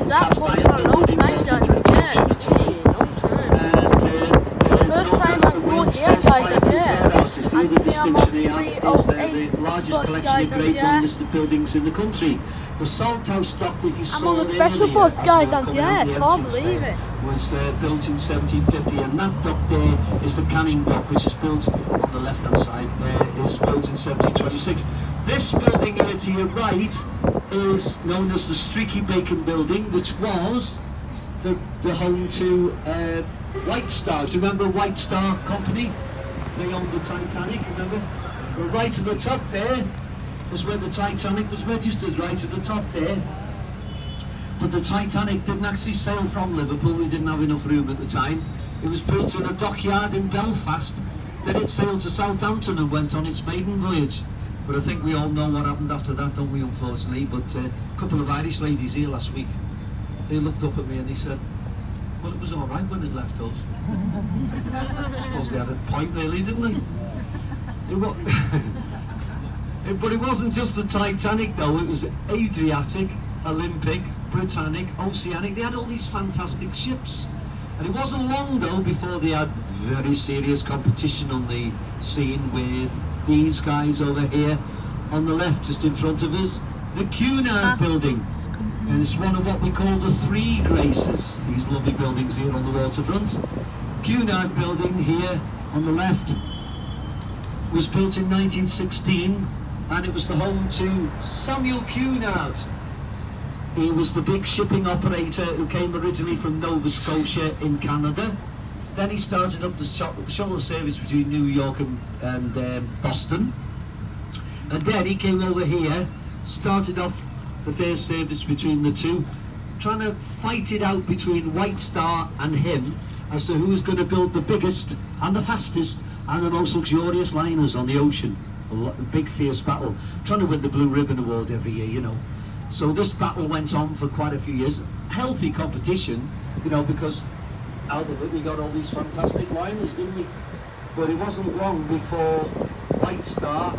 that bus for a long time, guys, and yeah, really long time. It's the first time I've brought here, guys, and yeah. And today I'm on 308 bus, guys, and yeah. buildings in the country. The Salthouse dock that you saw I'm on a special bus, guys, and yeah, I can't believe it. Was built in 1750, and that dock there is the Canning dock, which is built on the left-hand side. Is built in 1726. This building here to your right is known as the Streaky Bacon Building, which was the home to White Star. Do you remember White Star Company? They owned the Titanic, remember? Well, right at the top there is where the Titanic was registered, right at the top there. But the Titanic didn't actually sail from Liverpool. We didn't have enough room at the time. It was built in a dockyard in Belfast. Then it sailed to Southampton and went on its maiden voyage. But I think we all know what happened after that, don't we, unfortunately? But a couple of Irish ladies here last week, they looked up at me and they said, well, it was all right when it left us. I suppose they had a point, really, didn't they? But it wasn't just the Titanic, though. It was Adriatic, Olympic, Britannic, Oceanic. They had all these fantastic ships. And it wasn't long, though, before they had very serious competition on the scene with these guys over here on the left, just in front of us, the Cunard building. And it's one of what we call the Three Graces, these lovely buildings here on the waterfront. Cunard building here on the left was built in 1916, and it was the home to Samuel Cunard. He was the big shipping operator who came originally from Nova Scotia in Canada. Then he started up the shuttle service between New York and Boston. And then he came over here, started off the first service between the two, trying to fight it out between White Star and him as to who was going to build the biggest and the fastest and the most luxurious liners on the ocean. A big fierce battle, trying to win the Blue Ribbon Award every year, you know. So this battle went on for quite a few years. Healthy competition, you know, because out of it we got all these fantastic liners, didn't we? But it wasn't long before White Star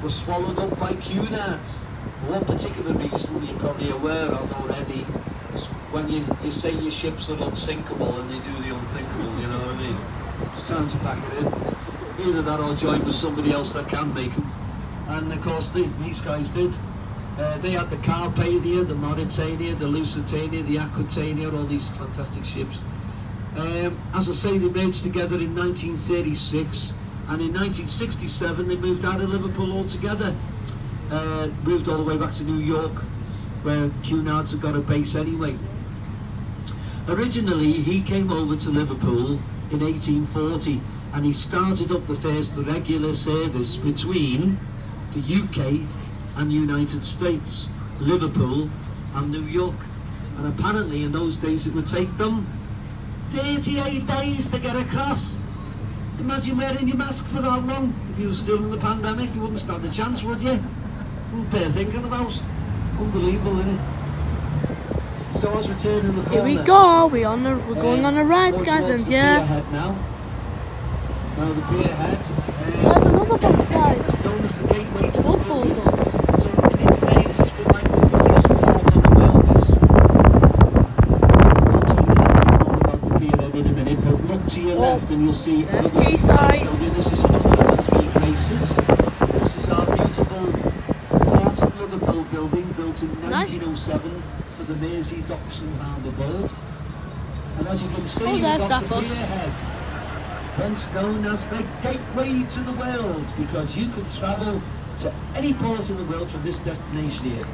was swallowed up by Cunards. One particular reason you're probably aware of already is when you say your ships are unsinkable and they do the unthinkable, you know what I mean? It's time to pack it in. Either that or join with somebody else that can make them. And of course these guys did. They had the Carpathia, the Mauritania, the Lusitania, the Aquitania, all these fantastic ships. As I say, they merged together in 1936, and in 1967 they moved out of Liverpool altogether. Moved all the way back to New York, where Cunards had got a base anyway. Originally, he came over to Liverpool in 1840, and he started up the first regular service between the UK and United States, Liverpool and New York. And apparently in those days it would take them 38 days to get across. Imagine wearing your mask for that long. If you were still in the pandemic, you wouldn't stand a chance, would you? Wouldn't bear thinking about. Unbelievable, isn't it? So as we're turning the corner, Here we go, we're going on a ride, guys, and yeah. Now the pier head. There's another bus, guys. It's known as the gateway to Football the bus. So in its day, this has been like the busiest port in the world. About the pier head in a minute, but look to your left and you'll see. There's quayside. This is one of the Three Graces. This is our beautiful Port of Liverpool building, built in 1907 for the Mersey Docks and Harbour Board. And as you can see, we've got the pier head. Once known as the gateway to the world, because you can travel to any port in the world from this destination here.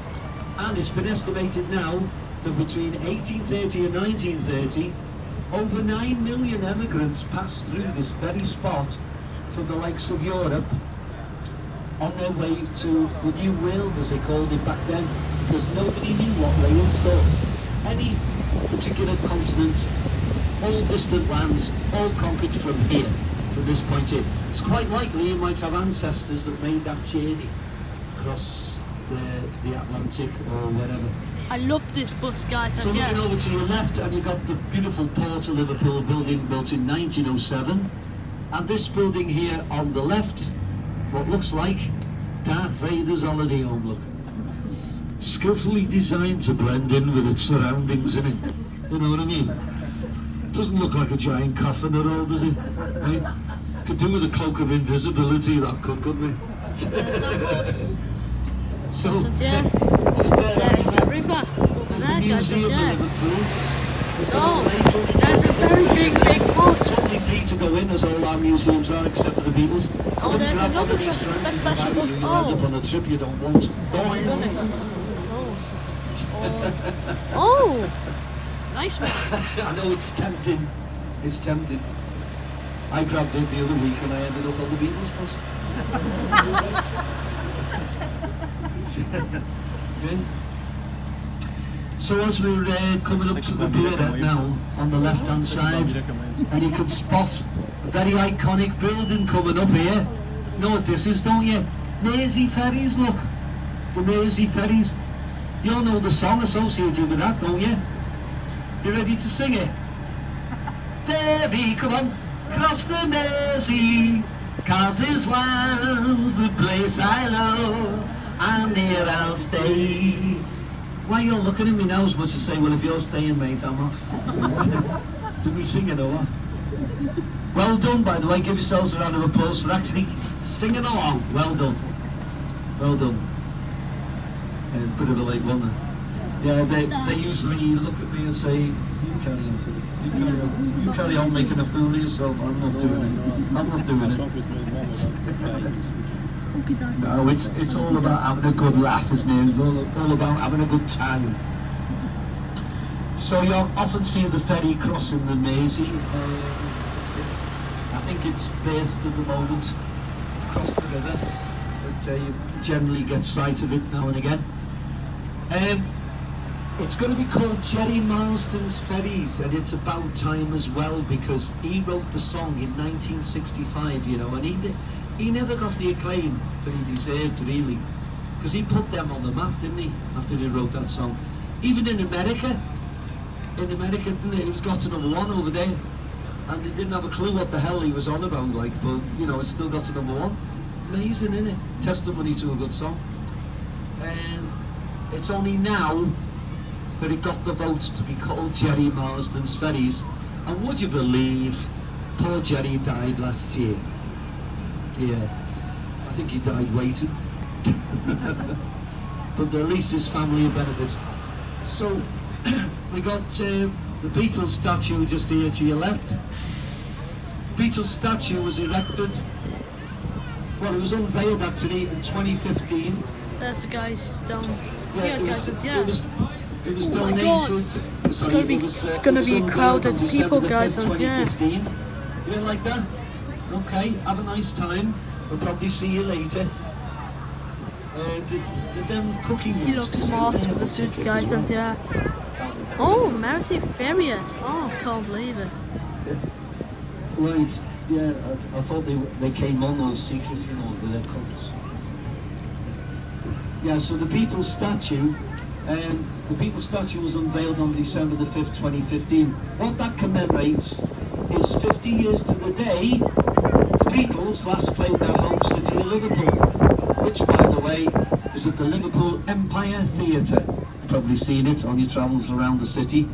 And it's been estimated now that between 1830 and 1930, over 9 million emigrants passed through this very spot from the likes of Europe on their way to the New World, as they called it back then, because nobody knew what lay in store. Any particular continent, all distant lands, all conquered from here, from this point here. It's quite likely you might have ancestors that made that journey across the Atlantic or wherever. I love this bus, guys. So looking over to your left, and you've got the beautiful Port of Liverpool building built in 1907. And this building here on the left, what looks like Darth Vader's holiday home, look. skillfully designed to blend in with its surroundings, innit? You know what I mean? Doesn't look like a giant coffin at all, does it? Right? Could do with a cloak of invisibility, that could, couldn't it? So, yeah. just there, There's the river over there's there, a guys, museum in yeah. Liverpool. It's got Oh, a laser there's a very big bus. totally free to go in, as all our museums are, except for the Beatles. Oh, there's Grab one another of these special transies bus. and you'll end Oh. up on a trip you don't want. Goodness. Oh, nice one. I know it's tempting. It's tempting. I grabbed it the other week and I ended up on the Beatles bus. Yeah. So as we're coming up to the pier now, on the left-hand side, and you can spot a very iconic building coming up here. You know what this is, don't you? Mersey Ferries, look. The Mersey Ferries. You all know the song associated with that, don't you? You ready to sing it? Baby, come on, cross the Mersey, 'cause this land's the place I love, and here I'll stay. Why you're looking at me now as much as say, well, if you're staying, mate, I'm off. So we singing or what? Well done, by the way. Give yourselves a round of applause for actually singing along. Well done. Well done. Yeah, it's a bit of a late one. Yeah, they usually look at me and say, you carry on, Philip. You carry on making a fool of yourself. I'm not doing it. I'm not doing it. No, it's all about having a good laugh, isn't it? It's all about having a good time. So you're often seeing the ferry crossing the Mersey. I think it's berthed at the moment across the river, but you generally get sight of it now and again. It's going to be called Jerry Marsden's Ferries, and it's about time as well, because he wrote the song in 1965, you know, and he never got the acclaim that he deserved, really, because he put them on the map, didn't he, after he wrote that song. Even in America, didn't it? It was got to #1 over there, and they didn't have a clue what the hell he was on about, like, but, you know, it still got to #1. Amazing, isn't it? Testimony to a good song. And it's only now that it got the votes to be called Jerry Marsden's Ferries. And would you believe, poor Jerry died last year. Yeah, I think he died waiting. But at least his family will benefit. So, we got the Beatles statue just here to your left. Beatles statue was erected, well, it was unveiled actually in 2015. There's the guys down Yeah, here, it was, guys. Yeah. it was Oh my God. donated. It's gonna be crowded people, guys. Yeah. 2015. You don't like that? Okay, have a nice time. We'll probably see you later. Did them cooking He looks smart with the suit, guys, and yeah. Oh, Mersey Ferries. Oh, can't believe it. Right, yeah, I thought they came on those secrets, you know, with their colours. Yeah, so the Beatles statue, was unveiled on December the 5th, 2015. What that commemorates is 50 years to the day the Beatles last played their home city of Liverpool, which, by the way, is at the Liverpool Empire Theatre. You've probably seen it on your travels around the city.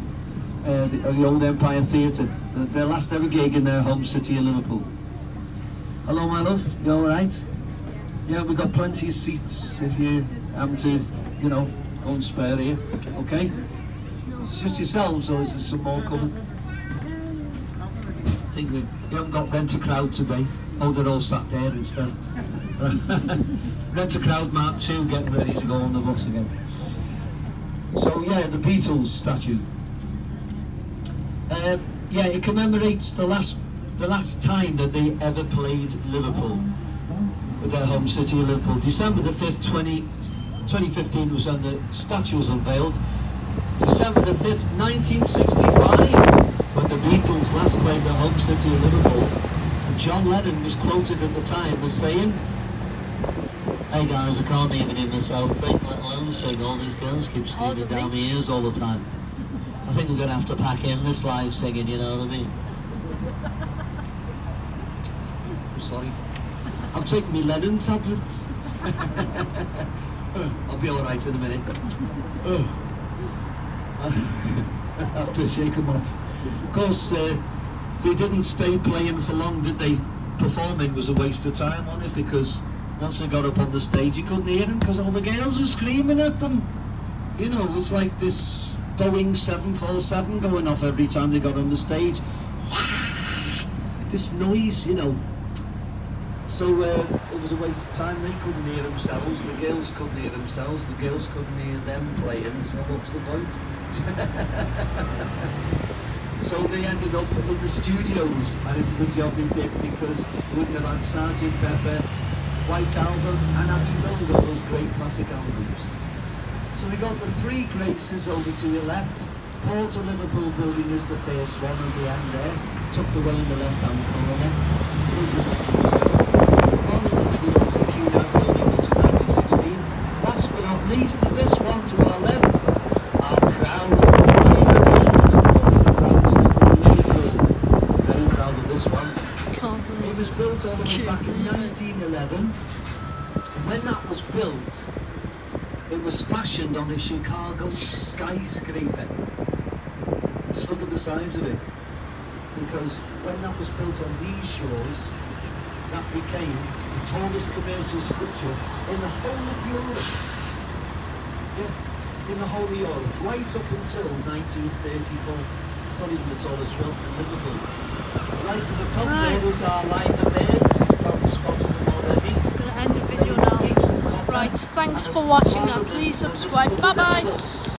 The old Empire Theatre, their last ever gig in their home city of Liverpool. Hello, my love, you alright? Yeah, we've got plenty of seats if you happen to, you know, go and spare here, okay? It's just yourselves, or is there some more coming? I think you haven't got Rent-A-Crowd today. Oh, they're all sat there instead. Rent-A-Crowd Mark 2 getting ready to go on the bus again. So yeah, the Beatles statue. Yeah, it commemorates the last time that they ever played Liverpool with their home city of Liverpool. December the 5th, 2015 was when the statue was unveiled. December the 5th, 1965, when the Beatles last played their home city of Liverpool. And John Lennon was quoted at the time as saying, "Hey guys, I can't even hear myself think, let alone sing. All these girls keep screaming down my ears all the time. I think we're going to have to pack in this live singing, you know what I mean?" I'm sorry. I've taken me Lennon tablets. I'll be alright in a minute. I have to shake them off. Of course, they didn't stay playing for long, did they? Performing was a waste of time, wasn't it? Because once they got up on the stage, you couldn't hear them because all the girls were screaming at them. You know, it was like this Boeing 747 going off every time they got on the stage. This noise, you know. So it was a waste of time. They couldn't hear themselves. The girls couldn't hear themselves. The girls couldn't hear them playing. So what's the point? So they ended up in the studios, and it's a good job they did, because we wouldn't have had Sergeant Pepper, White Album, and Abbey Road, all those great classic albums. So we got the three Graces over to your left. Port of Liverpool building is the first one at the end there, tucked away in the left-hand corner. One in the middle is the Q9 building, which is 1916. Last but not least is this one to our left, our proud very proud of this one. It was built all the way back in 1911. And when that was built, it was fashioned on a Chicago skyscraper. Just look at the size of it. Because when that was built on these shores, that became the tallest commercial structure in the whole of Europe. Yeah, in the whole of Europe, right up until 1934. Not even the tallest built in Liverpool. Right at the top there is our line of birds. You've probably spotted them already. I'm going to end the video now. Right, thanks for watching and please subscribe. Bye bye.